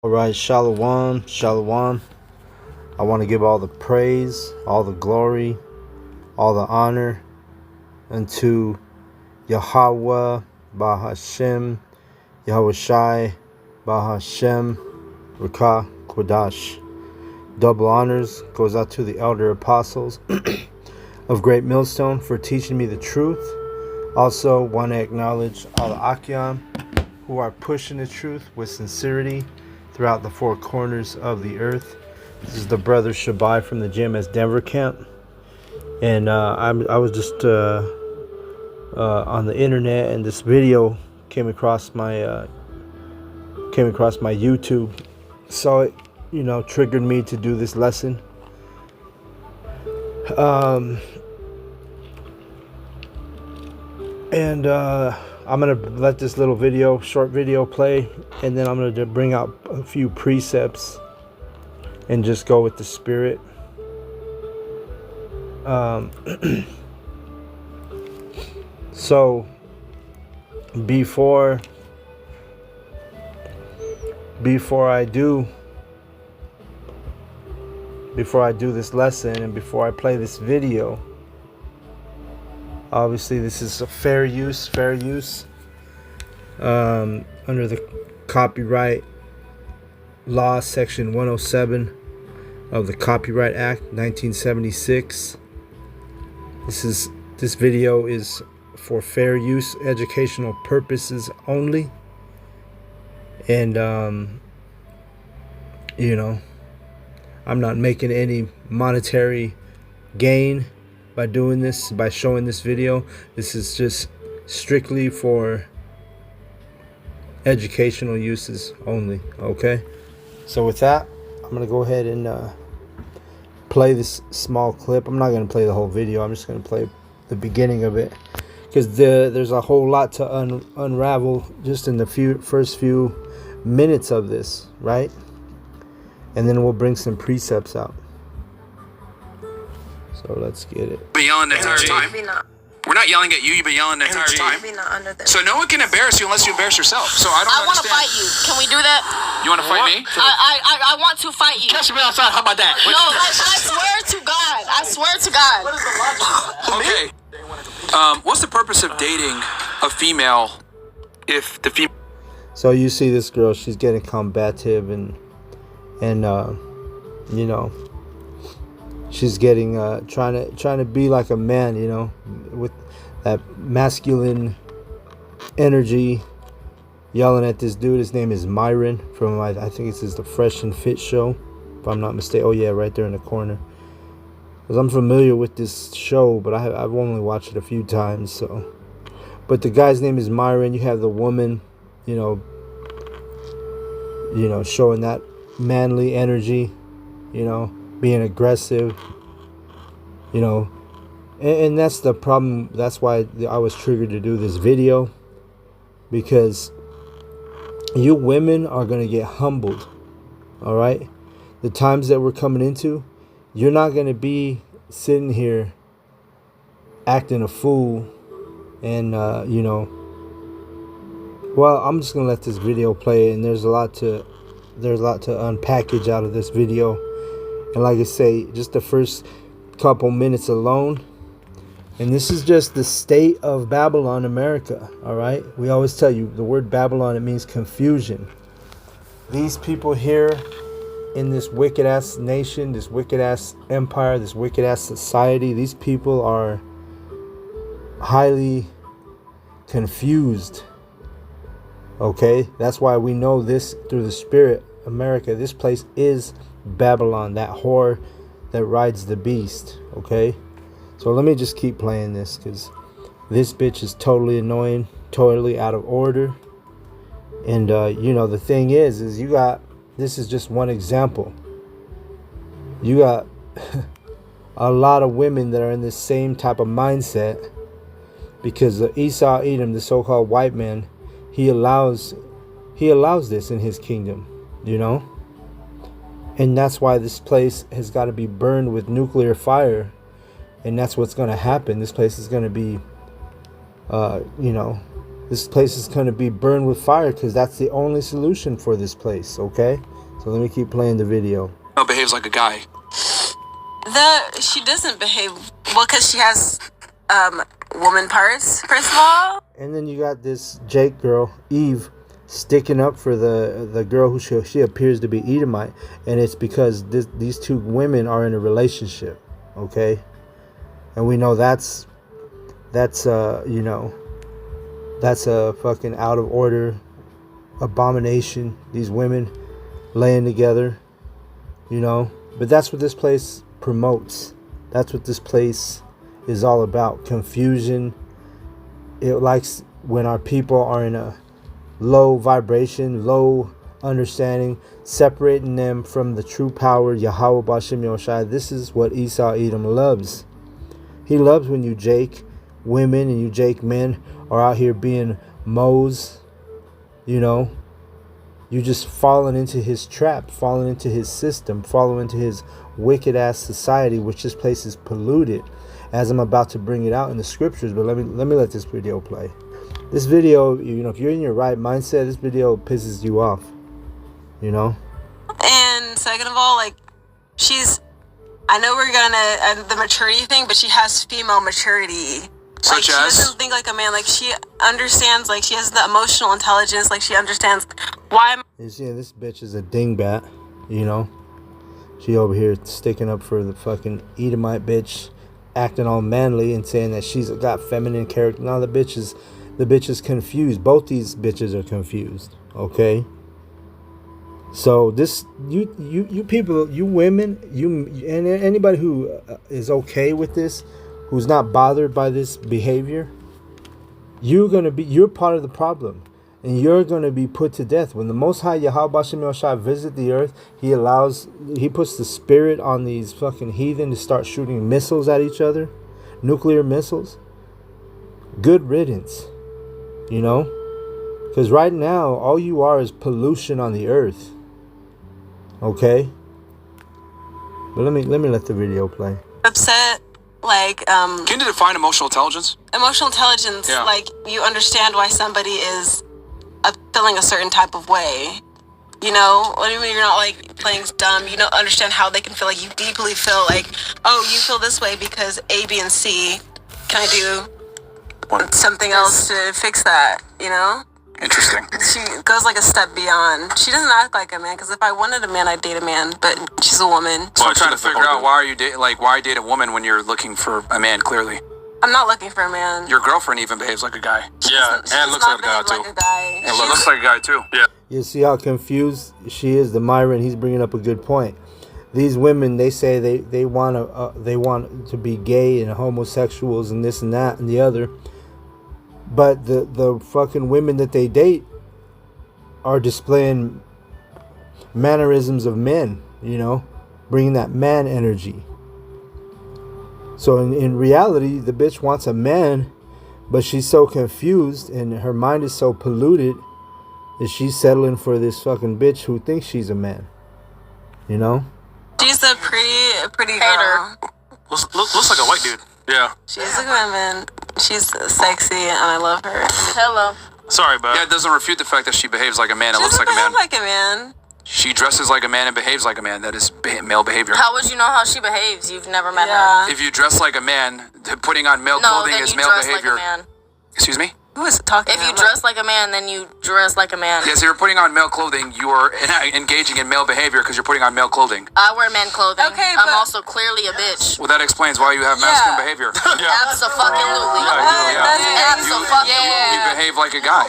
All right, shalom, shalom. I want to give all the praise, all the glory, all the honor unto Yahweh, Bahashem, Yahweh Shai, Bahashem, Rakah, Kodash. Double honors goes out to the elder apostles of Great Millstone for teaching me the truth. Also want to acknowledge all the Akyam who are pushing the truth with sincerity throughout the four corners of the earth. This is the brother Shabai from the GMS Denver camp, and I was just on the internet, and this video came across my YouTube, so it triggered me to do this lesson. And I'm gonna let this little short video play, and then I'm gonna bring out a few precepts and just go with the spirit. So before I do this lesson, and before I play this video, obviously this is a fair use under the copyright law, section 107 of the Copyright Act 1976. This video is for fair use, educational purposes only, and I'm not making any monetary gain by doing this, by showing this video. This is just strictly for educational uses only. Okay, so with that, I'm gonna go ahead and play this small clip. I'm not gonna play the whole video. I'm just gonna play the beginning of it, because there's a whole lot to unravel just in the first few minutes of this, right? And then we'll bring some precepts out. So let's get it. Been yelling the entire time. We're not yelling at you. You've been yelling the entire time. So no one can embarrass you unless you embarrass yourself. So I don't understand. I want to fight you. Can we do that? You want to fight me? I want to fight you. Catch me outside. How about that? No, I swear to God. I swear to God. What is the logic? Okay. What's the purpose of dating a female if the female? So you see this girl, she's getting combative and she's getting trying to be like a man, with that masculine energy, yelling at this dude. His name is Myron from I think this is the Fresh and Fit show, if I'm not mistaken. Oh yeah, right there in the corner. Because I'm familiar with this show, but I've only watched it a few times. So, but the guy's name is Myron. You have the woman, showing that manly energy, being aggressive, and that's the problem. That's why I was triggered to do this video, because you women are going to get humbled. All right, the times that we're coming into, you're not going to be sitting here acting a fool and well, I'm just gonna let this video play, and there's a lot to unpackage out of this video. And like I say, just the first couple minutes alone, and this is just the state of Babylon, America. All right, we always tell you the word Babylon, it means confusion. These people here in this wicked ass nation, this wicked ass empire, this wicked ass society, these people are highly confused. Okay, that's why we know this through the spirit. America, this place is Babylon, that whore that rides the beast. Okay, so let me just keep playing this, because this bitch is totally annoying, totally out of order. And the thing is this is just one example. You got a lot of women that are in this same type of mindset, because the Esau Edom, the so-called white man, he allows this in his kingdom, and that's why this place has got to be burned with nuclear fire, and that's what's going to happen. This place is going to be This place is going to be burned with fire because that's the only solution for this place, okay? So let me keep playing the video. Behaves like a guy. She doesn't behave well because she has woman parts, first of all. And then you got this Jake girl, Eve, sticking up for the girl who she appears to be Edomite, and it's because these two women are in a relationship, okay? And we know that's you know, that's a fucking out of order abomination. These women laying together, you know. But that's what this place promotes. That's what this place is all about. Confusion. It likes when our people are in a low vibration, low understanding, separating them from the true power, Yahweh Bashem Yoshai. This is what Esau Edom loves. He loves when you Jake women and you Jake men are out here being moes, you know. You just falling into his trap, falling into his system, falling into his wicked ass society, which this place is polluted, as I'm about to bring it out in the scriptures. But let me let this video play. This video, you know, if you're in your right mindset, this video pisses you off, you know. And second of all, like, I know we're gonna the maturity thing, but she has female maturity. Like, she doesn't think like a man. Like, she understands, like, she has the emotional intelligence. Like, she understands why You see, this bitch is a dingbat, you know. She over here sticking up for the fucking Edomite bitch, acting all manly and saying that she's got feminine character. Now the bitch is confused. Both these bitches are confused, okay? So this, you people, you women, and anybody who is okay with this, who's not bothered by this behavior, you're part of the problem, and you're gonna be put to death when the Most High Yahweh Bashem Yoshai visit the earth. He puts the spirit on these fucking heathen to start shooting missiles at each other, nuclear missiles. Good riddance, you know, because right now all you are is pollution on the earth. Okay, but let me let the video play. upset. Like, Can you define emotional intelligence? emotional intelligence, like, you understand why somebody is feeling a certain type of way. You know, when you're not, like, playing dumb, you don't understand how they can feel. Like, you deeply feel like, oh, you feel this way because A, B, and C. Can I do something else to fix that, you know? Interesting. She goes, like, a step beyond. She doesn't act like a man, because if I wanted a man, I'd date a man, but she's a woman. So I'm trying to figure out why date a woman when you're looking for a man, clearly. I'm not looking for a man. Your girlfriend even behaves like a guy. Yeah, and looks like a guy, too. And looks like a guy, too. Yeah. You see how confused she is, the Myron. He's bringing up a good point. These women, they say they want to be gay and homosexuals and this and that and the other, but the fucking women that they date are displaying mannerisms of men, you know, bringing that man energy. So in reality, the bitch wants a man, but she's so confused and her mind is so polluted that she's settling for this fucking bitch who thinks she's a man, you know. She's a pretty girl. Looks like a white dude. Yeah. She's a woman. She's sexy, and I love her. Hello. Sorry, but yeah, it doesn't refute the fact that she behaves like a man. It looks like a man. Like a man. She dresses like a man and behaves like a man. That is male behavior. How would you know how she behaves? You've never met her. If you dress like a man, putting on male clothing is male behavior. Like a man. Excuse me? Who is talking? If you dress like a man, then you dress like a man. Yes, if you're putting on male clothing, you are engaging in male behavior because you're putting on male clothing. I wear men clothing. Okay, I'm also clearly a bitch. Well, that explains why you have masculine behavior. Absolutely. You behave like a guy.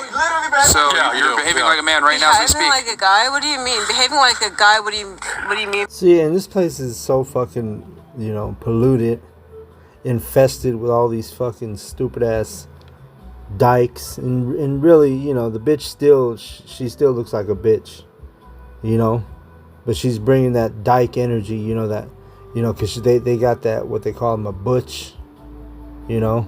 So you're behaving like a man right now as we speak. Behaving like a guy? What do you mean? Behaving like a guy? What do you mean? See, and this place is so fucking, you know, polluted, infested with all these fucking stupid ass dykes, and really, you know, the bitch she still looks like a bitch, you know, but she's bringing that dyke energy, you know, that, you know, because they got that, what they call them, a butch, you know,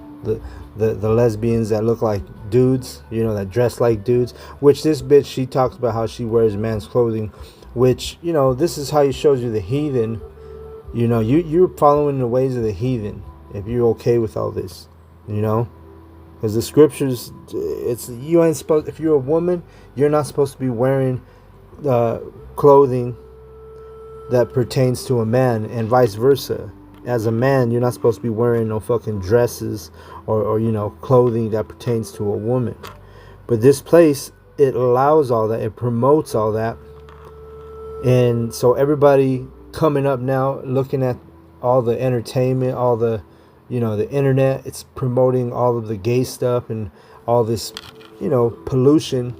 the lesbians that look like dudes, you know, that dress like dudes, which this bitch, she talks about how she wears man's clothing, which, you know, this is how he shows you the heathen, you know, you're following the ways of the heathen if you're okay with all this, you know. because the scriptures, it's you ain't supposed. If you're a woman, you're not supposed to be wearing clothing that pertains to a man, and vice versa. As a man, you're not supposed to be wearing no fucking dresses or clothing that pertains to a woman. But this place, it allows all that. It promotes all that. And so everybody coming up now, looking at all the entertainment, all the, the internet, it's promoting all of the gay stuff and all this, pollution,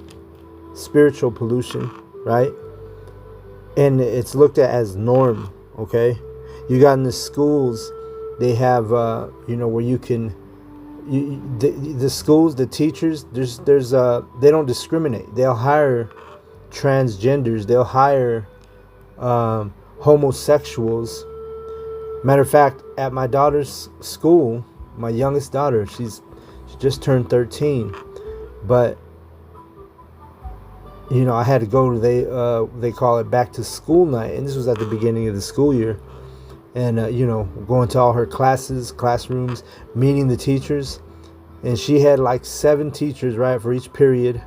spiritual pollution, right? And it's looked at as norm, okay? You got in the schools, they have, where you can, the schools, the teachers, there's they don't discriminate. They'll hire transgenders. They'll hire homosexuals. Matter of fact, at my daughter's school, my youngest daughter, she just turned 13, but I had to go to they call it back to school night, and this was at the beginning of the school year, and going to all her classrooms, meeting the teachers, and she had like 7 teachers, right, for each period,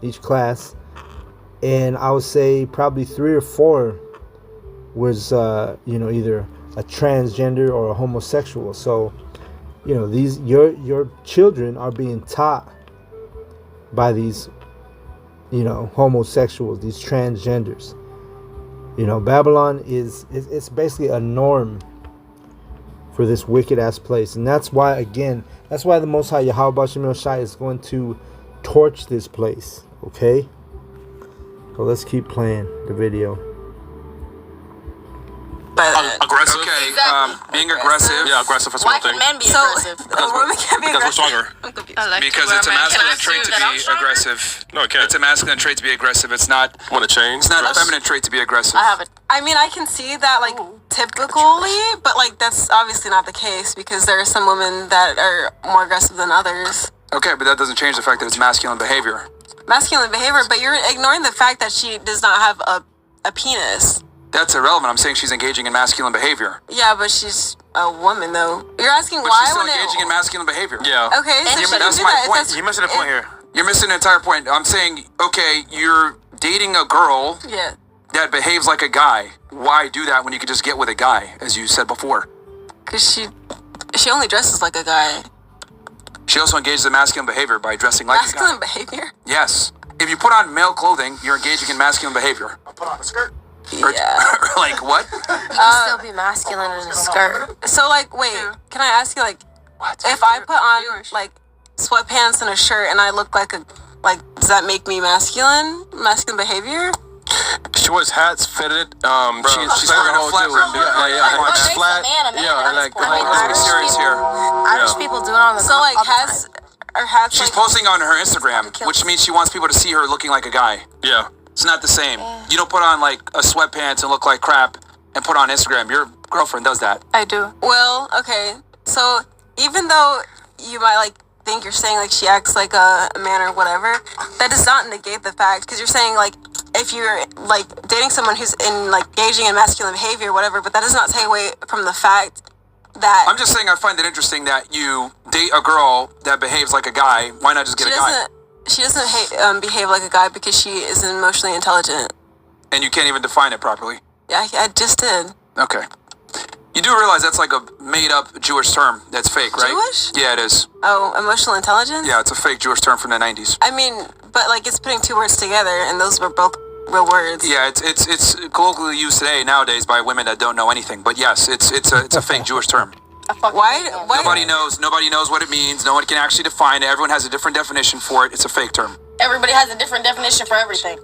each class, and I would say probably 3 or 4 was either a transgender or a homosexual. So these your children are being taught by these homosexuals, these transgenders. Babylon it's basically a norm for this wicked ass place, and that's why the Most High Yahweh Shemel Shai is going to torch this place. Okay, so let's keep playing the video. Aggressive. Okay, Exactly. being aggressive. Yeah, aggressive is Why one thing. can men be So- aggressive? A woman can't be Because we're aggressive. stronger. I'm confused. Because it's a masculine trait to be aggressive. No, it can't. It's a masculine trait to be aggressive. It's not. Want to change? It's not a dress? feminine trait to be aggressive. I have it. I mean, I can see that, like, typically, but, like, that's obviously not the case because there are some women that are more aggressive than others. Okay, but that doesn't change the fact that it's masculine behavior. Masculine behavior, but you're ignoring the fact that she does not have a penis. That's irrelevant. I'm saying she's engaging in masculine behavior. Yeah, but she's a woman, though. You're asking But why she's still when engaging in masculine behavior. Yeah. Okay, so Yeah, she but can that's do my that. point. That's- You're missing the point here. You're missing the entire point. I'm saying, okay, you're dating a girl Yeah. that behaves like a guy. Why do that when you could just get with a guy, as you said before? Because she only dresses like a guy. She also engages in masculine behavior by dressing like Masculine a guy. behavior? Yes. If you put on male clothing, you're engaging in masculine behavior. I'll put on a skirt. Yeah. Like what? still be masculine in a skirt. So, like, wait, can I ask you, like, What? if I put on, like, sweatpants and a shirt and I look like does that make me masculine? Masculine behavior? She wears hats, fitted. She's wearing wearing a flat brim. Yeah, What just makes flat. a man a man Yeah, at like this point? Let's be serious here. Irish people do it on the So, like, all the hats, time. or hats, She's like, posting on her Instagram, which means she wants people to see her looking like a guy. Yeah. It's not the same. You don't put on like a sweatpants and look like crap and put on Instagram. Your girlfriend does that. I do. Well, okay. So even though you might like think you're saying like she acts like a man or whatever, that does not negate the fact, because you're saying like if you're like dating someone who's in like engaging in masculine behavior or whatever, but that does not take away from the fact that I'm just saying I find it interesting that you date a girl that behaves like a guy. Why not just get a guy? she doesn't behave like a guy because she is emotionally intelligent. And you can't even define it properly. Yeah, I just did. Okay. You do realize that's like a made-up Jewish term that's fake, right? Jewish? Yeah, it is. Oh, emotional intelligence? Yeah, it's a fake Jewish term from the 90s. I mean, but like it's putting 2 words together, and those were both real words. Yeah, it's colloquially used today nowadays by women that don't know anything. But yes, it's a fake Jewish term. Why? Nobody knows what it means. No one can actually define it. Everyone has a different definition for it. It's a fake term. Everybody has a different definition for everything.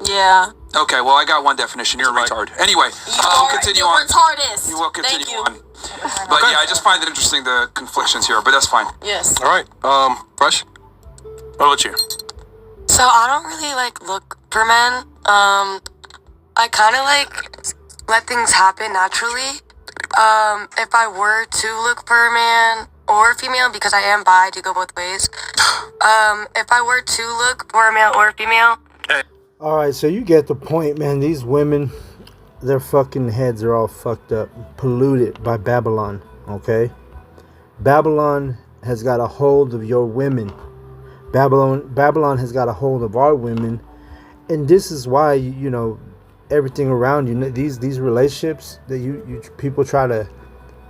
Yeah. Okay, well, I got one definition. You're a retard. Anyway, we'll continue on. You're retardist. You will continue Thank you. on. But yeah, I just find it interesting, the conflictions here, but that's fine. Yes. All right. Fresh. What about you? So I don't really like look for men. I kind of like let things happen naturally. If I were to look for a man or a female, because I am bi, I do go both ways. If I were to look for a male or a female. Alright, so you get the point, man. These women, their fucking heads are all fucked up, polluted by Babylon, okay? Babylon has got a hold of your women. Babylon has got a hold of our women. And this is why, you know, everything around you, these relationships that you people try to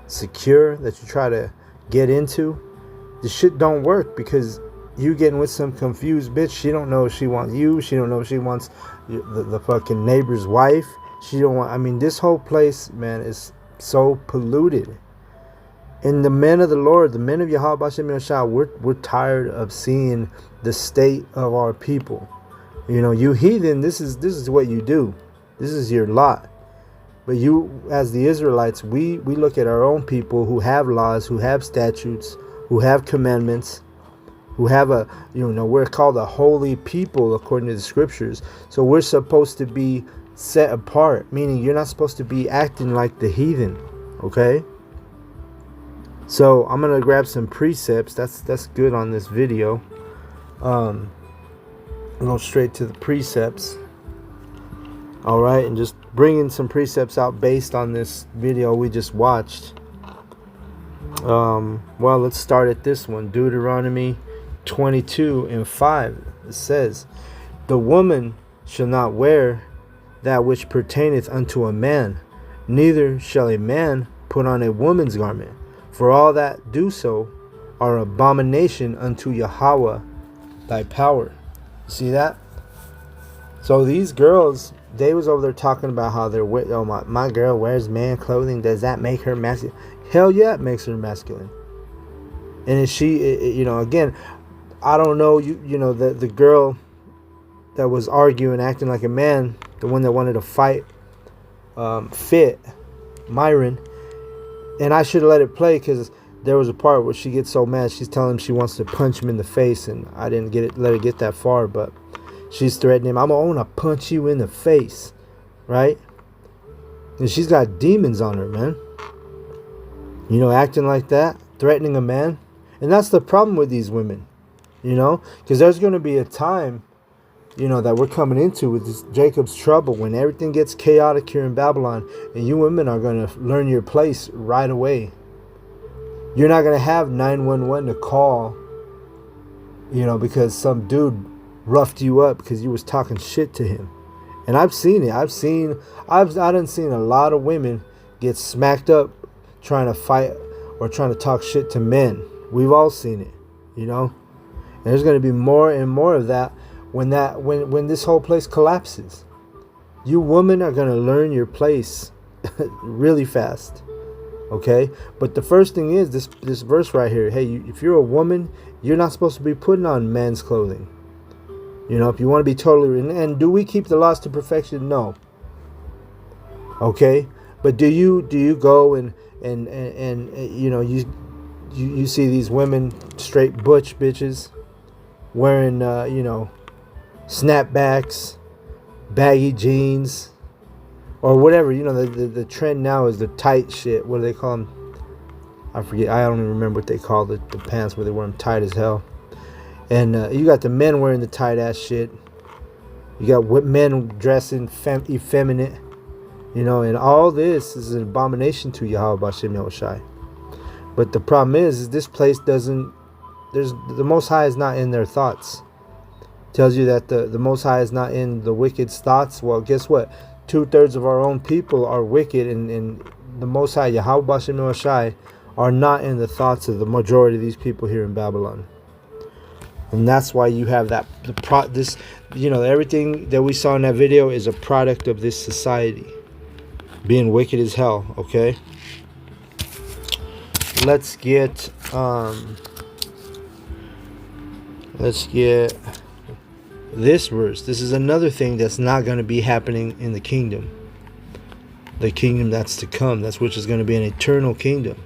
secure, that you try to get into, the shit don't work, because you getting with some confused bitch. She don't know if she wants you. She don't know if she wants the fucking neighbor's wife. She don't want. I mean, this whole place, man, is so polluted. And the men of the Lord, the men of Yahweh Bashem Yashah, we're tired of seeing the state of our people. You know, you heathen, this is what you do. This is your lot. But you, as the Israelites, we look at our own people who have laws, who have statutes, who have commandments, who have a, you know, we're called a holy people according to the scriptures. So we're supposed to be set apart, meaning you're not supposed to be acting like the heathen, okay? So I'm gonna grab some precepts. That's good on this video. I'll go straight to the precepts. All right, and just bringing some precepts out based on this video we just watched. Well, let's start at this one. Deuteronomy 22:5. It says, "The woman shall not wear that which pertaineth unto a man, neither shall a man put on a woman's garment. For all that do so are abomination unto Yahweh thy power." See that? So these girls, they was over there talking about how they're, oh, my girl wears man clothing. Does that make her masculine? Hell yeah, it makes her masculine. And is she, you know, again, I don't know, you know, the girl that was arguing, acting like a man, the one that wanted to fight Fit, Myron. And I should have let it play, because there was a part where she gets so mad. She's telling him she wants to punch him in the face, and I didn't let her get that far, but she's threatening him. I'm going to punch you in the face, right? And she's got demons on her, man. You know, acting like that, threatening a man. And that's the problem with these women, you know, because there's going to be a time, you know, that we're coming into with this Jacob's trouble, when everything gets chaotic here in Babylon, and you women are going to learn your place right away. You're not going to have 911 to call, you know, because some dude roughed you up because you was talking shit to him. And I've seen it. I've seen a lot of women get smacked up trying to fight or trying to talk shit to men. We've all seen it, you know. And there's going to be more and more of that when this whole place collapses. You women are going to learn your place really fast. Okay? But the first thing is this verse right here. Hey, if you're a woman, you're not supposed to be putting on men's clothing. You know, if you want to be totally... And do we keep the laws to perfection? No. Okay? But do you go and you know, you see these women, straight butch bitches, wearing, you know, snapbacks, baggy jeans, or whatever. You know, the trend now is the tight shit. What do they call them? I forget. I don't even remember what they call the pants where they wear them tight as hell. And you got the men wearing the tight ass shit. You got men dressing effeminate. You know, and all this is an abomination to Yahweh Bashem Yahushai. But the problem is this place doesn't... the Most High is not in their thoughts. Tells you that the Most High is not in the wicked's thoughts. Well, guess what? 2/3 of our own people are wicked, and the Most High, Yahweh Bashem Yahushai, are not in the thoughts of the majority of these people here in Babylon. And that's why you have that this, you know, everything that we saw in that video is a product of this society being wicked as hell. Okay, let's get this verse. This is another thing that's not going to be happening in the kingdom that's to come, that's which is going to be an eternal kingdom.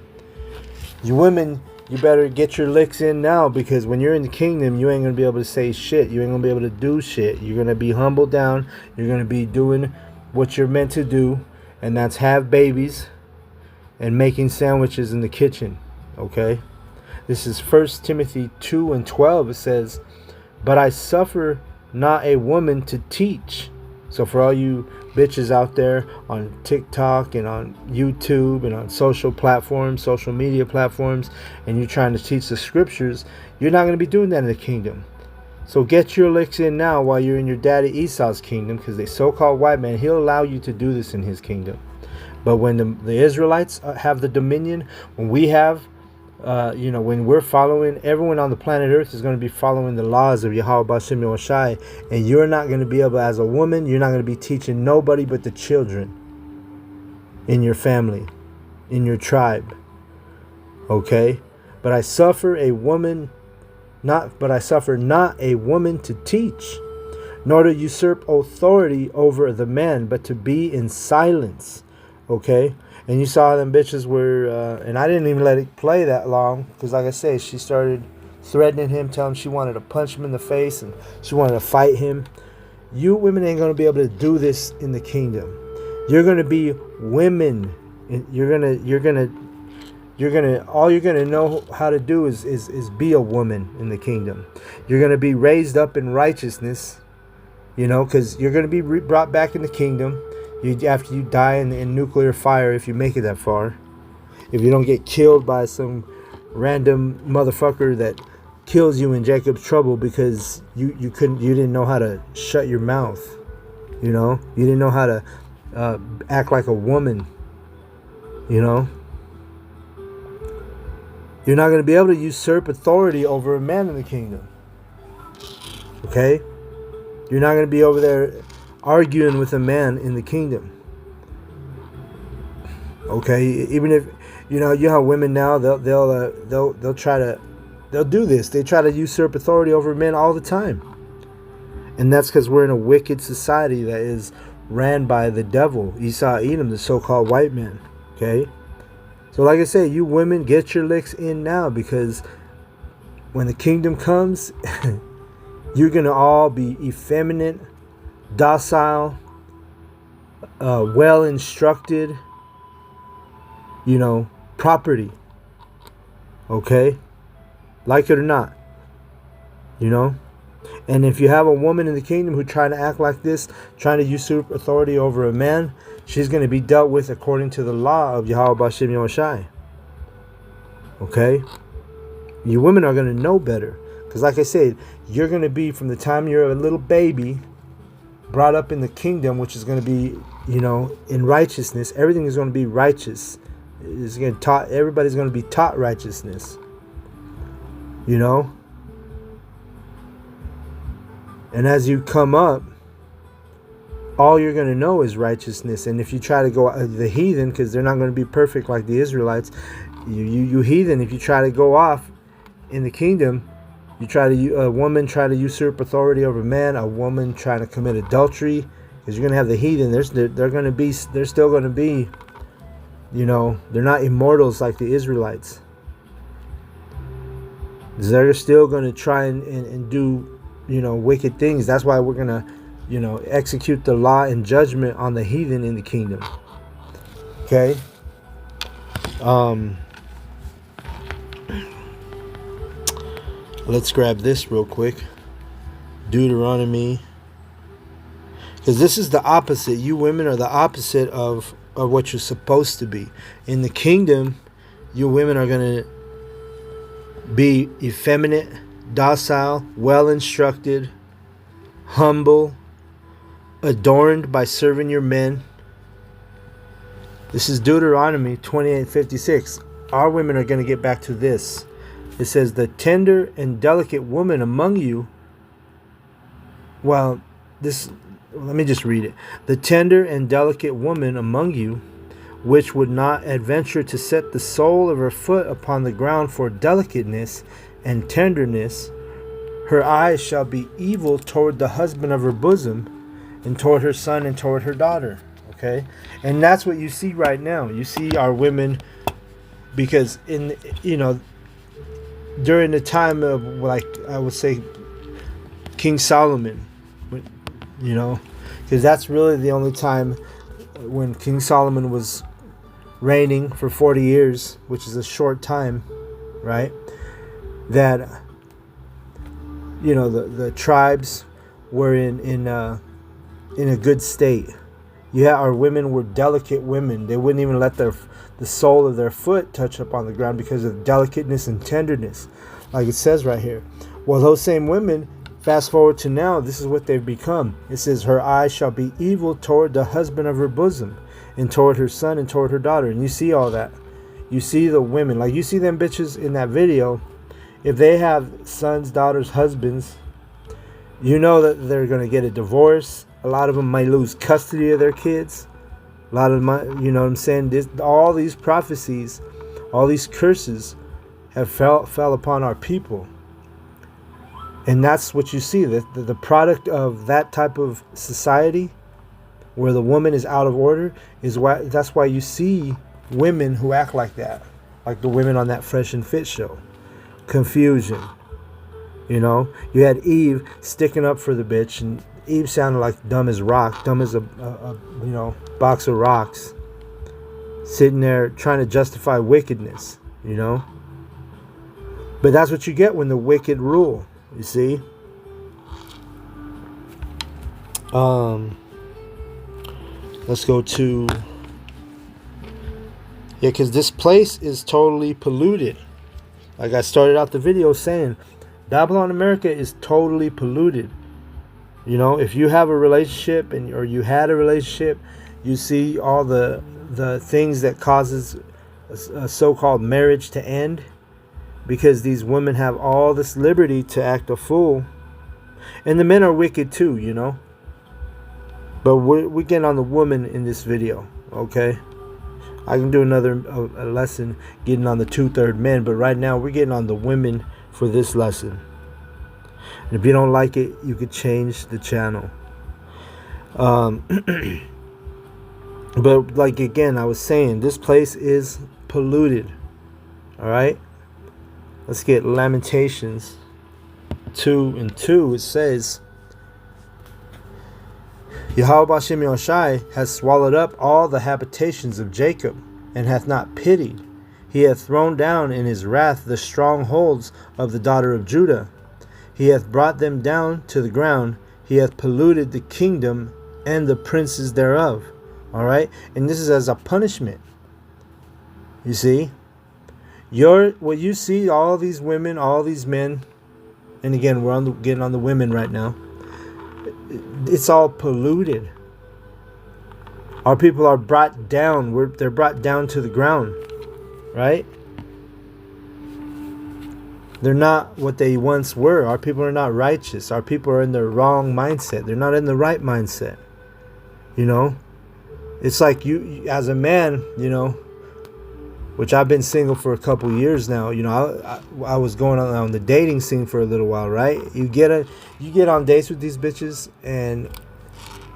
You women, you better get your licks in now, because when you're in the kingdom, you ain't going to be able to say shit. You ain't going to be able to do shit. You're going to be humbled down. You're going to be doing what you're meant to do, and that's have babies and making sandwiches in the kitchen. Okay? This is 1 Timothy 2:12. It says, "But I suffer not a woman to teach." So for all you bitches out there on TikTok and on YouTube and on social platforms, social media platforms, and you're trying to teach the scriptures, you're not going to be doing that in the kingdom. So get your licks in now while you're in your daddy Esau's kingdom, because the so-called white man, he'll allow you to do this in his kingdom. But when the Israelites have the dominion, when we have, when we're following, everyone on the planet Earth is going to be following the laws of Yahweh Bashim Yoshai, and you're not going to be able, as a woman, you're not going to be teaching nobody but the children in your family, in your tribe. Okay? But I suffer not a woman to teach, nor to usurp authority over the man, but to be in silence. Okay? And you saw them bitches were, and I didn't even let it play that long, because like I say, she started threatening him, telling him she wanted to punch him in the face, and she wanted to fight him. You women ain't going to be able to do this in the kingdom. You're going to be women. All you're gonna know how to do is be a woman in the kingdom. You're gonna be raised up in righteousness, because you're gonna be brought back in the kingdom. After you die in nuclear fire, if you make it that far, if you don't get killed by some random motherfucker that kills you in Jacob's trouble because you didn't know how to shut your mouth, you didn't know how to act like a woman, You're not going to be able to usurp authority over a man in the kingdom. Okay? You're not going to be over there arguing with a man in the kingdom. Okay? Even if you know how women now they'll do this. They try to usurp authority over men all the time. And that's because we're in a wicked society that is ran by the devil, Esau Edom, the so-called white man. Okay? So like I say, you women, get your licks in now, because when the kingdom comes, you're going to all be effeminate, docile, well-instructed, property. Okay? Like it or not. And if you have a woman in the kingdom who trying to act like this, trying to usurp authority over a man, she's going to be dealt with according to the law of Yahweh Bashim Yoshai. Okay? You women are going to know better. Because like I said, you're going to be, from the time you're a little baby, brought up in the kingdom, which is going to be, in righteousness. Everything is going to be righteous. Everybody's going to be taught righteousness. And as you come up, all you're going to know is righteousness. And if you try to go the heathen, because they're not going to be perfect like the Israelites, you heathen, if you try to go off in the kingdom, a woman try to usurp authority over man, a woman trying to commit adultery, because you're going to have the heathen. They're still going to be, they're not immortals like the Israelites. They're still going to try and do, wicked things. That's why we're going to, execute the law and judgment on the heathen in the kingdom. Okay? Let's grab this real quick. Deuteronomy. Because this is the opposite. You women are the opposite of what you're supposed to be. In the kingdom, you women are going to be effeminate, docile, well-instructed, humble, adorned by serving your men. This is Deuteronomy 28:56. Our women are going to get back to this. It says, the tender and delicate woman among you. Let me just read it. The tender and delicate woman among you, which would not adventure to set the sole of her foot upon the ground for delicateness and tenderness, her eyes shall be evil toward the husband of her bosom, and toward her son and toward her daughter. Okay? And that's what you see right now. You see our women, because during the time of, like I would say, King Solomon, because that's really the only time when King Solomon was reigning for 40 years, which is a short time, right? That the tribes were in a good state. Yeah, our women were delicate women. They wouldn't even let the sole of their foot touch up on the ground because of delicateness and tenderness, like it says right here. Well, those same women, fast forward to now, this is what they've become. It says, her eyes shall be evil toward the husband of her bosom, and toward her son, and toward her daughter. And you see all that. You see the women, like you see them bitches in that video. If they have sons, daughters, husbands, you know that they're going to get a divorce. A lot of them might lose custody of their kids. A lot of them, you know what I'm saying? All these prophecies, all these curses have fell upon our people. And that's what you see. The product of that type of society where the woman is out of order that's why you see women who act like that. Like the women on that Fresh and Fit show. Confusion. You know, you had Eve sticking up for the bitch, and Eve sounded like dumb as rock, dumb as a box of rocks, sitting there trying to justify wickedness, you know. But that's what you get when the wicked rule, you see. Let's go to, because this place is totally polluted. Like I started out the video saying, Babylon America is totally polluted. You know, if you have a relationship or you had a relationship, you see all the things that causes a so-called marriage to end, because these women have all this liberty to act a fool, and the men are wicked too, you know. But we're getting on the woman in this video, okay? I can do another lesson getting on the 2/3 men, but right now we're getting on the women for this lesson. And if you don't like it, you could change the channel. But like again, I was saying, this place is polluted. All right. Let's get Lamentations 2:2. It says, Yahweh Bashem Yoshai has swallowed up all the habitations of Jacob, and hath not pitied. He hath thrown down in his wrath the strongholds of the daughter of Judah. He hath brought them down to the ground. He hath polluted the kingdom and the princes thereof. All right, and this is as a punishment. You see, what you see, all these women, all these men, and again, we're getting on the women right now. It's all polluted. Our people are brought down. They're brought down to the ground, right? They're not what they once were. Our people are not righteous. Our people are in the wrong mindset. They're not in the right mindset. You know, it's like you as a man, you know, which I've been single for a couple years now. You know, I was going on the dating scene for a little while, right? You get on dates with these bitches, and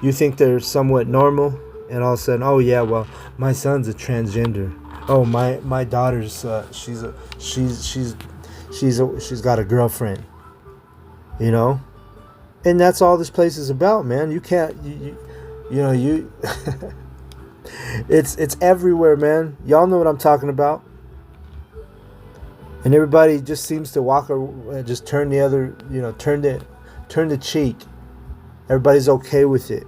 you think they're somewhat normal, and all of a sudden, oh yeah, well, my son's a transgender. Oh, my daughter's she's got a girlfriend. You know, and that's all this place is about, man. You can't you It's everywhere, man. Y'all know what I'm talking about. And everybody just seems to walk or just turn the other, you know, turn the cheek. Everybody's okay with it.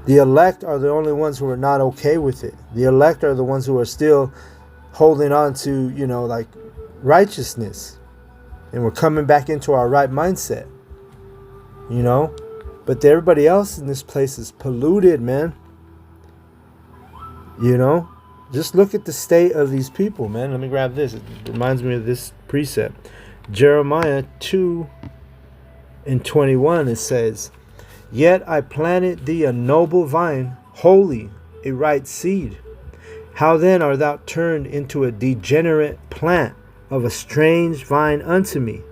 The elect are the only ones who are not okay with it. The elect are the ones who are still holding on to, you know, like righteousness. And we're coming back into our right mindset. You know? But everybody else in this place is polluted, man. You know? Just look at the state of these people, man. Let me grab this. It reminds me of this precept. Jeremiah 2:21, it says, Yet I planted thee a noble vine, holy, a right seed. How then art thou turned into a degenerate plant of a strange vine unto me?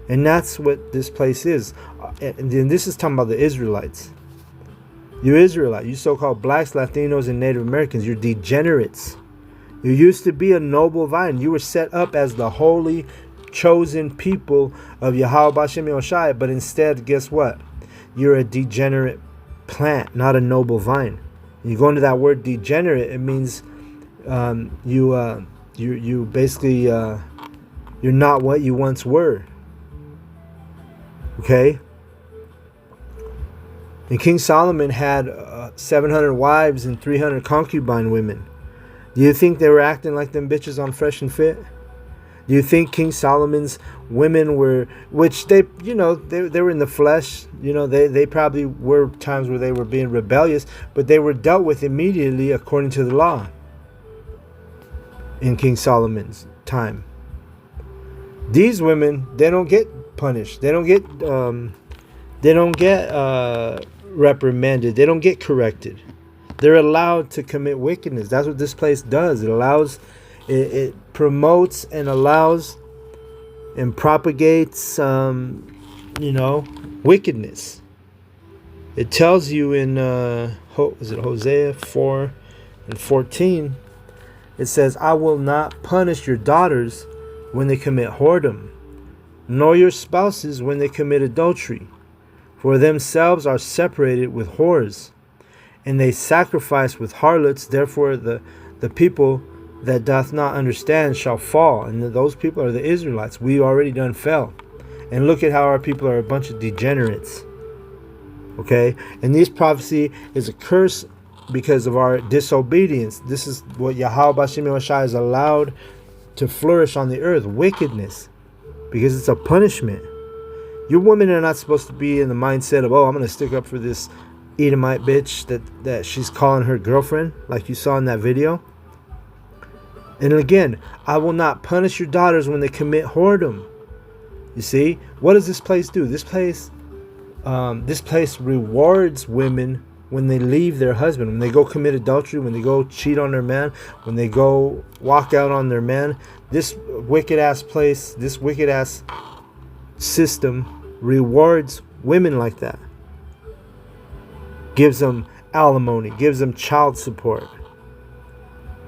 And that's what this place is. And then this is talking about the Israelites. You Israelite, you so-called blacks, Latinos, and Native Americans, you're degenerates. You used to be a noble vine. You were set up as the holy, chosen people of Yahweh Bashem Yoshai. But instead, guess what? You're a degenerate plant, not a noble vine. You go into that word degenerate, it means you basically you're not what you once were. Okay? And King Solomon had 700 wives and 300 concubine women. Do you think they were acting like them bitches on Fresh and Fit? Do you think King Solomon's women were, which they, you know, they were in the flesh, you know, they probably were times where they were being rebellious, but they were dealt with immediately according to the law in King Solomon's time. These women, they don't get punished. They don't get reprimanded. They don't get corrected. They're allowed to commit wickedness. That's what this place does. It allows, it promotes and allows and propagates, you know, wickedness. It tells you in, is it Hosea 4:14? It says, I will not punish your daughters when they commit whoredom, nor your spouses when they commit adultery. For themselves are separated with whores, and they sacrifice with harlots. Therefore the people that doth not understand shall fall. And those people are the Israelites. We already done fell. And look at how our people are a bunch of degenerates. Okay? And this prophecy is a curse because of our disobedience. This is what Yahweh B'Shem Yahushua is allowed to flourish on the earth. Wickedness. Because it's a punishment. Your women are not supposed to be in the mindset of, oh, I'm going to stick up for this Edomite bitch that she's calling her girlfriend, like you saw in that video. And again, I will not punish your daughters when they commit whoredom. You see, what does this place do? This place rewards women when they leave their husband, when they go commit adultery, when they go cheat on their man, when they go walk out on their man. This wicked ass place, this wicked ass system rewards women like that. Gives them alimony, gives them child support.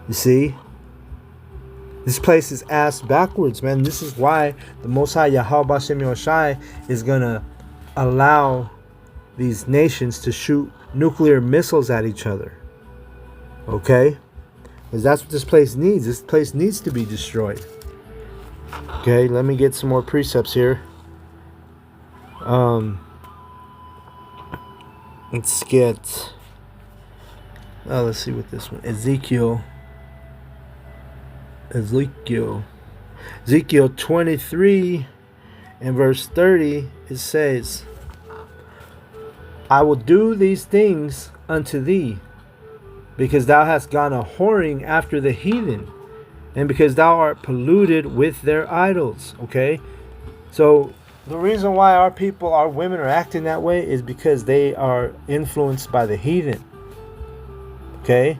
You see? This place is ass backwards, man. This is why the Most High Yahweh B'Shem Yahushua is going to allow these nations to shoot nuclear missiles at each other. Okay? Because that's what this place needs. This place needs to be destroyed. Okay, let me get some more precepts here. Let's get... let's see what this one... Ezekiel 23 and verse 30, it says, I will do these things unto thee, because thou hast gone a whoring after the heathen, and because thou art polluted with their idols. Okay? So the reason why our people, our women are acting that way is because they are influenced by the heathen. Okay?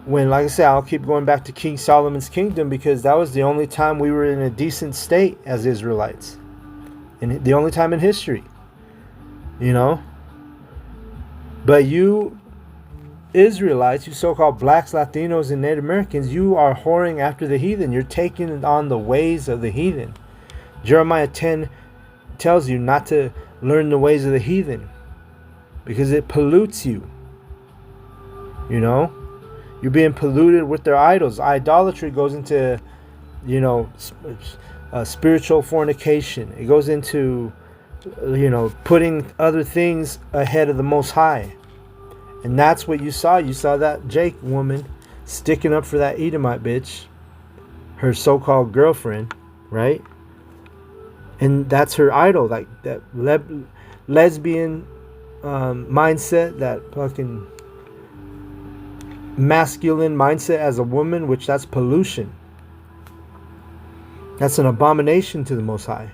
When, like I said, I'll keep going back to King Solomon's kingdom, because that was the only time we were in a decent state as Israelites. And the only time in history. You know? But you Israelites, you so-called blacks, Latinos, and Native Americans, you are whoring after the heathen. You're taking on the ways of the heathen. Jeremiah 10 tells you not to learn the ways of the heathen, because it pollutes you. You know? You're being polluted with their idols. Idolatry goes into, you know, spiritual fornication. It goes into, you know, putting other things ahead of the Most High. And that's what you saw. You saw that Jake woman sticking up for that Edomite bitch, her so-called girlfriend, right? And that's her idol, like that lesbian mindset, that fucking masculine mindset as a woman, which that's pollution. That's an abomination to the Most High.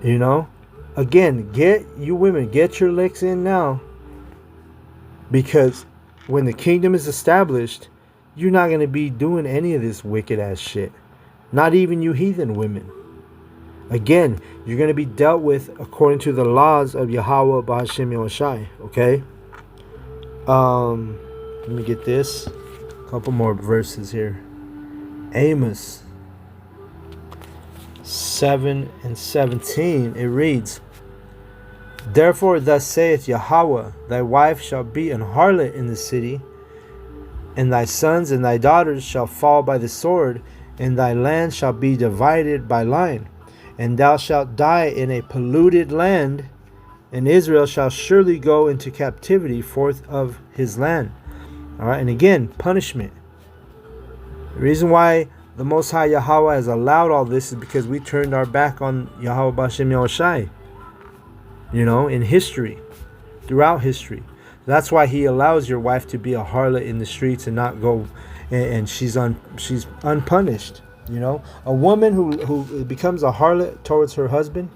You know? Again, you women, get your licks in now. Because when the kingdom is established, you're not going to be doing any of this wicked ass shit. Not even you heathen women. Again, you're going to be dealt with according to the laws of Yahweh B'Shem Yahushua. Okay? Let me get this. A couple more verses here. Amos 7 and 17. It reads, Therefore thus saith Yahweh, thy wife shall be an harlot in the city, and thy sons and thy daughters shall fall by the sword, and thy land shall be divided by line. and thou shalt die in a polluted land, and Israel shall surely go into captivity forth of his land. All right, and again, punishment. The reason why the Most High Yahweh has allowed all this is because we turned our back on Yahweh B'Shem Yahushai. In history, throughout history. That's why He allows your wife to be a harlot in the streets and not go, and she's unpunished. A woman who becomes a harlot towards her husband,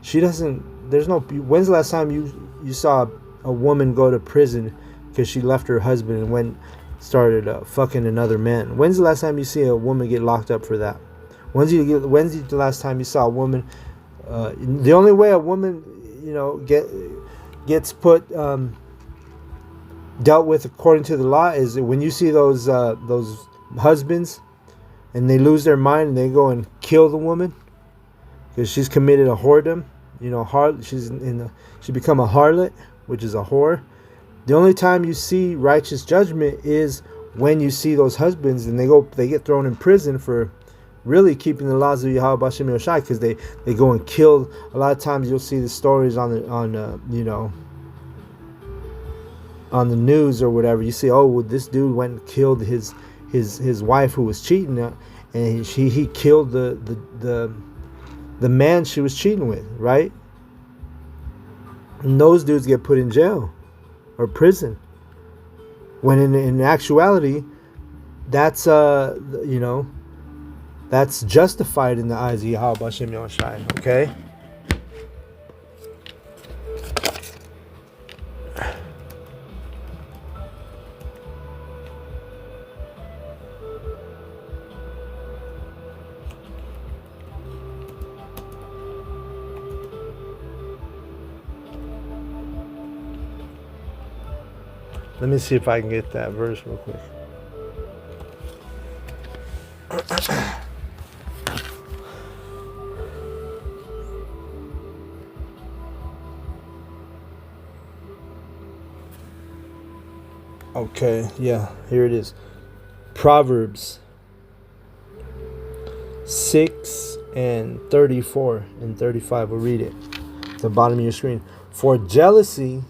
she doesn't. There's no. When's the last time you saw a woman go to prison because she left her husband and started fucking another man? When's the last time you see a woman get locked up for that? When's the last time you saw a woman? The only way a woman, gets put dealt with according to the law is when you see those husbands and they lose their mind and they go and kill the woman because she's committed a whoredom. She become a harlot, which is a whore. The only time you see righteous judgment is when you see those husbands and they get thrown in prison for really keeping the laws of Yahweh B'Shem Yahushai, because they go and kill. A lot of times you'll see the stories on the news or whatever. You see, this dude went and killed his wife who was cheating, and he killed the man she was cheating with, right? And those dudes get put in jail or prison. When in actuality, that's that's justified in the eyes of Yahweh B'Shem Yahushai. Okay. Let me see if I can get that verse real quick. Okay, yeah, here it is. Proverbs 6 and 34 and 35. We'll read it at the bottom of your screen. For jealousy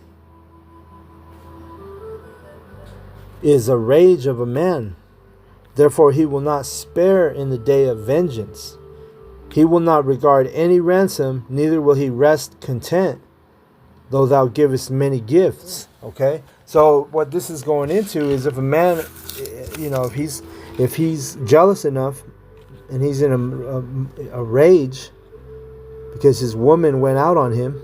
is a rage of a man. Therefore he will not spare in the day of vengeance. He will not regard any ransom, neither will he rest content, though thou givest many gifts. Okay? So what this is going into is if a man, if he's jealous enough and he's in a rage because his woman went out on him,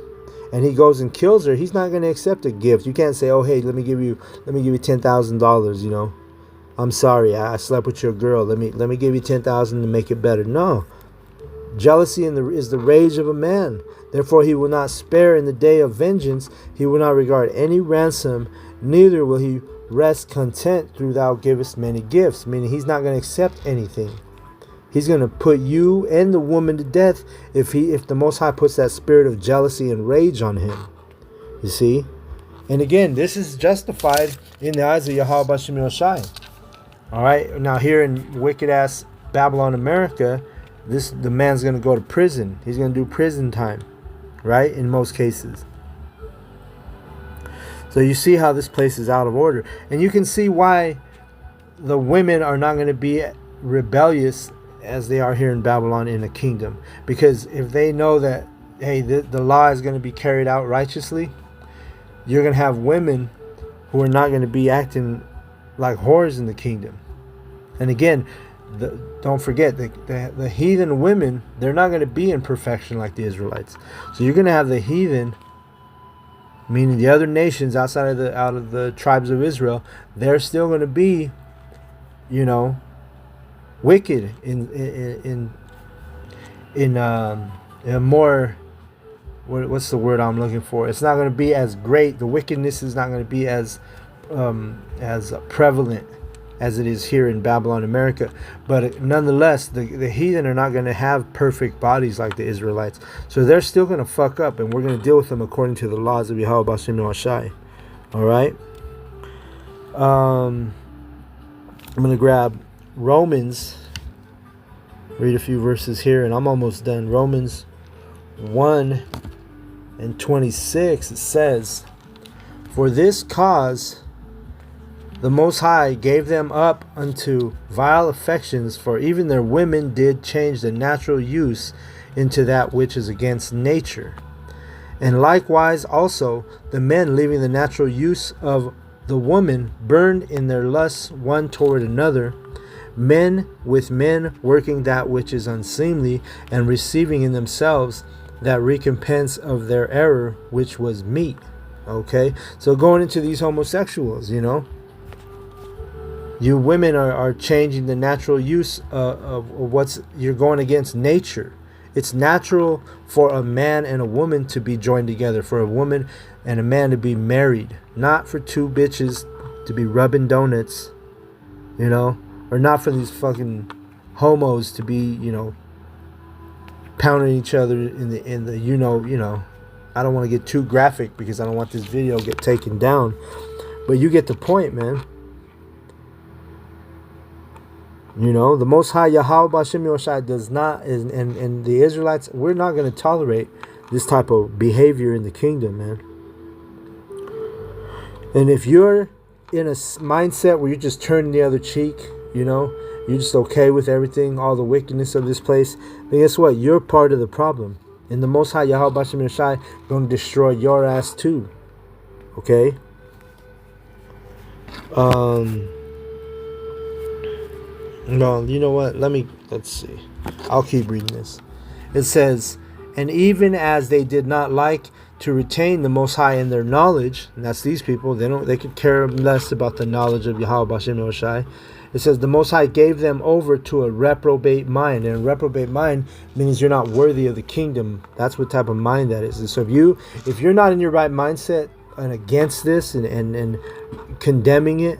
and he goes and kills her, he's not going to accept a gift. You can't say, "Oh, hey, let me give you $10,000." I'm sorry, I slept with your girl. Let me give you $10,000 to make it better. No, jealousy is the rage of a man. Therefore, he will not spare in the day of vengeance. He will not regard any ransom, neither will he rest content through thou givest many gifts. Meaning, he's not going to accept anything. He's going to put you and the woman to death if the Most High puts that spirit of jealousy and rage on him. You see? And again, this is justified in the eyes of Yahweh B'Shem Yahushai. All right? Now here in wicked-ass Babylon, America, the man's going to go to prison. He's going to do prison time. Right? In most cases. So you see how this place is out of order. And you can see why the women are not going to be rebellious as they are here in Babylon in the kingdom, because if they know that, hey, the law is going to be carried out righteously, you're going to have women who are not going to be acting like whores in the kingdom. And again, don't forget the heathen women, they're not going to be in perfection like the Israelites. So you're going to have the heathen, meaning the other nations outside of the tribes of Israel, they're still going to be, wicked in a more, what's the word I'm looking for? It's not going to be as great. The wickedness is not going to be as prevalent as it is here in Babylon, America. But nonetheless, the heathen are not going to have perfect bodies like the Israelites. So they're still going to fuck up, and we're going to deal with them according to the laws of Yahweh B'Shem Yahushai. All right. I'm going to grab Romans, read a few verses here, and I'm almost done. Romans 1 and 26, it says, "For this cause the Most High gave them up unto vile affections, for even their women did change the natural use into that which is against nature. And likewise also the men, leaving the natural use of the woman, burned in their lusts one toward another, men with men, working that which is unseemly, and receiving in themselves that recompense of their error, which was meat." Okay, so going into these homosexuals, you know, you women are changing the natural use of what's, you're going against nature. It's natural for a man and a woman to be joined together, for a woman and a man to be married, not for two bitches to be rubbing donuts, you know, or not for these fucking homos to be, you know, pounding each other in the you know. I don't want to get too graphic because I don't want this video to get taken down, but you get the point, man. You know, the Most High Yahweh B'Shem Yoshai does not, and the Israelites, we're not going to tolerate this type of behavior in the kingdom, man. And if you're in a mindset where you're just turning the other cheek, you know, you're just okay with everything, all the wickedness of this place, then guess what? You're part of the problem. And the Most High Yahweh B'Shem Yoshai going to destroy your ass too. Okay? No, you know what? Let's see. I'll keep reading this. It says, "And even as they did not like to retain the Most High in their knowledge," and that's these people, they could care less about the knowledge of Yahweh B'Shem Yoshai. It says, "The Most High gave them over to a reprobate mind." And a reprobate mind means you're not worthy of the kingdom. That's what type of mind that is. And so if you're not in your right mindset and against this and condemning it,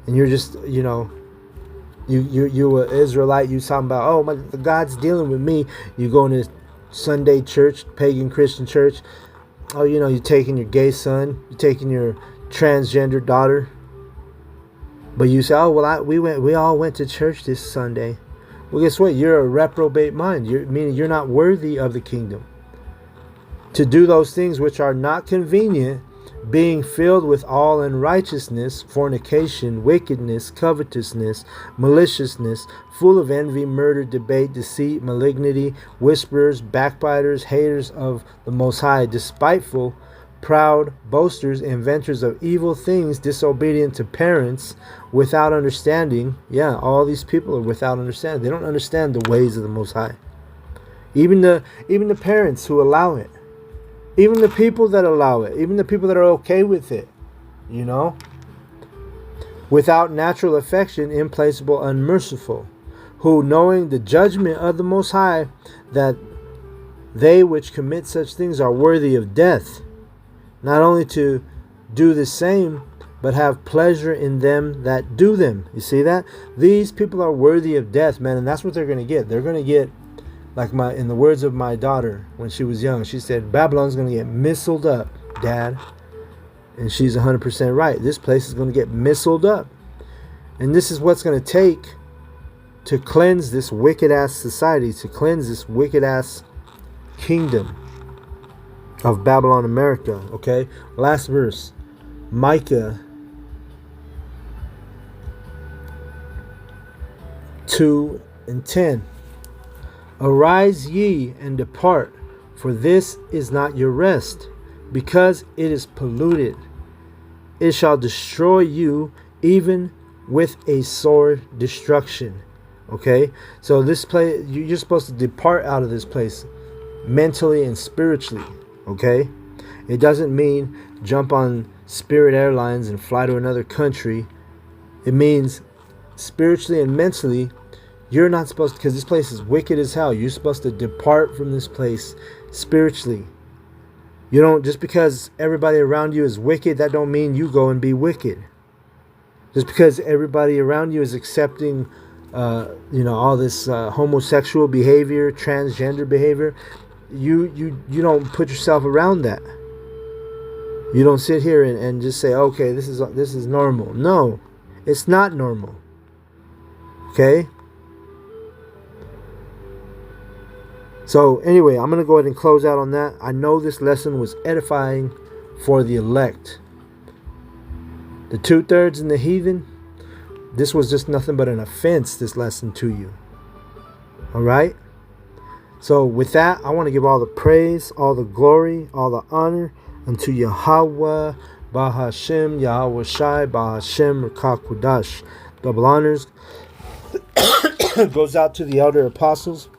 and you're just, you know, you an Israelite, you talking about, oh, the God's dealing with me. You going to Sunday church, pagan Christian church. Oh, you know, you're taking your gay son, you're taking your transgender daughter. But you say, oh, well, we all went to church this Sunday. Well, guess what? You're a reprobate mind. Meaning you're not worthy of the kingdom. To do those things which are not convenient, being filled with all unrighteousness, fornication, wickedness, covetousness, maliciousness, full of envy, murder, debate, deceit, malignity, whisperers, backbiters, haters of the Most High, despiteful, proud, boasters, inventors of evil things, disobedient to parents, without understanding. Yeah, all these people are without understanding. They don't understand the ways of the Most High. Even the parents who allow it. Even the people that allow it. Even the people that are okay with it. You know? Without natural affection, implacable, unmerciful. Who, knowing the judgment of the Most High, that they which commit such things are worthy of death, not only to do the same, but have pleasure in them that do them. You see that? These people are worthy of death, man, and that's what they're going to get. They're going to get, like in the words of my daughter when she was young, she said, Babylon's going to get missiled up, Dad. And she's 100% right. This place is going to get missiled up. And this is what's going to take to cleanse this wicked-ass society, to cleanse this wicked-ass kingdom of Babylon, America. Okay, last verse, Micah 2:10. Arise ye and depart, for this is not your rest, because it is polluted. It shall destroy you, even with a sore destruction. Okay, so this place, you're supposed to depart out of this place mentally and spiritually. Okay, it doesn't mean jump on Spirit Airlines and fly to another country. It means spiritually and mentally, you're not supposed to, because this place is wicked as hell. You're supposed to depart from this place spiritually. You don't, just because everybody around you is wicked, that don't mean you go and be wicked. Just because everybody around you is accepting, all this homosexual behavior, transgender behavior, you don't put yourself around that. You don't sit here and just say, okay, this is normal. No, it's not normal. Okay? So anyway, I'm going to go ahead and close out on that. I know this lesson was edifying for the elect. The 2/3 and the heathen, this was just nothing but an offense, this lesson to you. All right? So with that, I want to give all the praise, all the glory, all the honor unto Yahweh, Bahashem, Yahweh Shai, Bahashem, Rakakudash. Double honors goes out to the elder apostles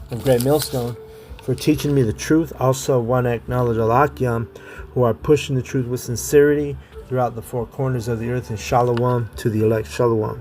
of Great Millstone for teaching me the truth. Also want to acknowledge Alakiam, who are pushing the truth with sincerity throughout the four corners of the earth. And shalom to the elect. Shalom.